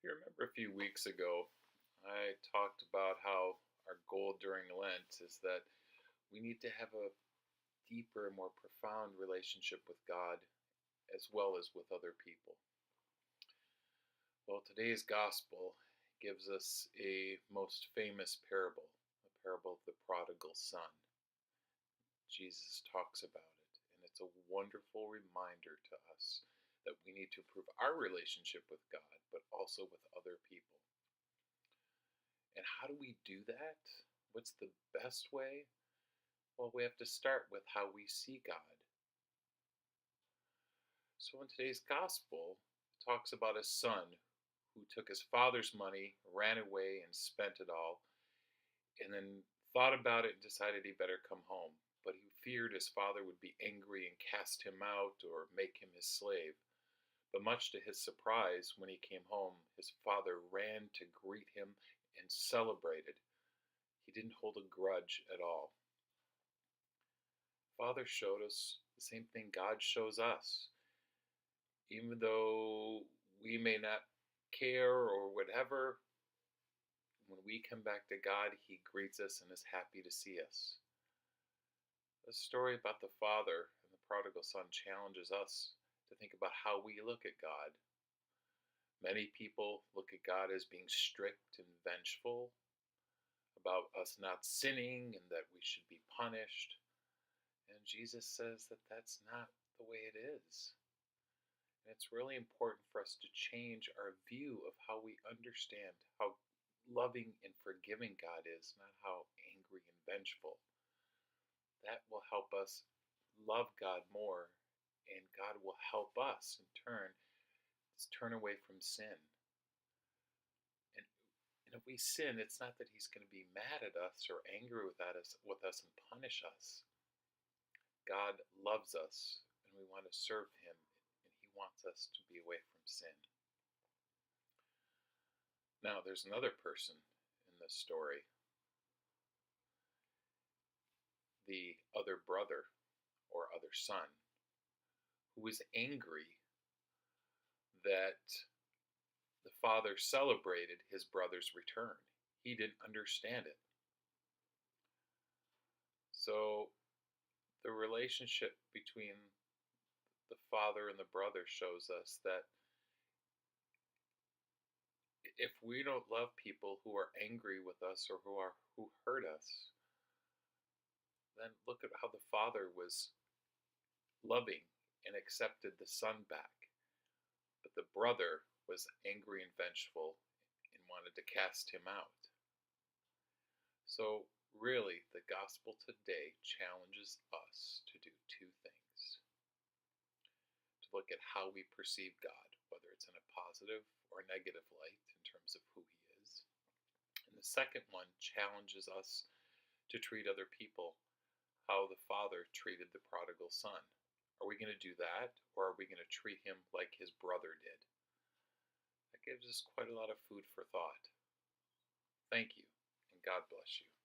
You remember a few weeks ago, I talked about how our goal during Lent is that we need to have a deeper, more profound relationship with God as well as with other people. Well, today's gospel gives us a most famous parable, the parable of the prodigal son. Jesus talks about it, and it's a wonderful reminder to us that we need to improve our relationship with God, but also with other people. And how do we do that? What's the best way? Well, we have to start with how we see God. So in today's gospel, it talks about a son who took his father's money, ran away, and spent it all, and then thought about it and decided he better come home. But he feared his father would be angry and cast him out or make him his slave. But much to his surprise, when he came home, his father ran to greet him and celebrated. He didn't hold a grudge at all. Father showed us the same thing God shows us. Even though we may not care or whatever, when we come back to God, He greets us and is happy to see us. The story about the father and the prodigal son challenges us to think about how we look at God. Many people look at God as being strict and vengeful, about us not sinning and that we should be punished. And Jesus says that that's not the way it is. And it's really important for us to change our view of how we understand how loving and forgiving God is, not how angry and vengeful. That will help us love God more, and God will help us in turn away from sin. And if we sin, it's not that He's going to be mad at us or angry with us and punish us. God loves us, and we want to serve Him, and He wants us to be away from sin. Now, there's another person in this story, the other brother or other son, who was angry that the father celebrated his brother's return. He didn't understand it. So the relationship between the father and the brother shows us that if we don't love people who are angry with us or who hurt us, then look at how the father was loving and accepted the son back. But the brother was angry and vengeful and wanted to cast him out. So really, the gospel today challenges us to do two things. To look at how we perceive God, whether it's in a positive or negative light in terms of who He is. And the second one challenges us to treat other people how the father treated the prodigal son. Are we going to do that, or are we going to treat him like his brother did? That gives us quite a lot of food for thought. Thank you, and God bless you.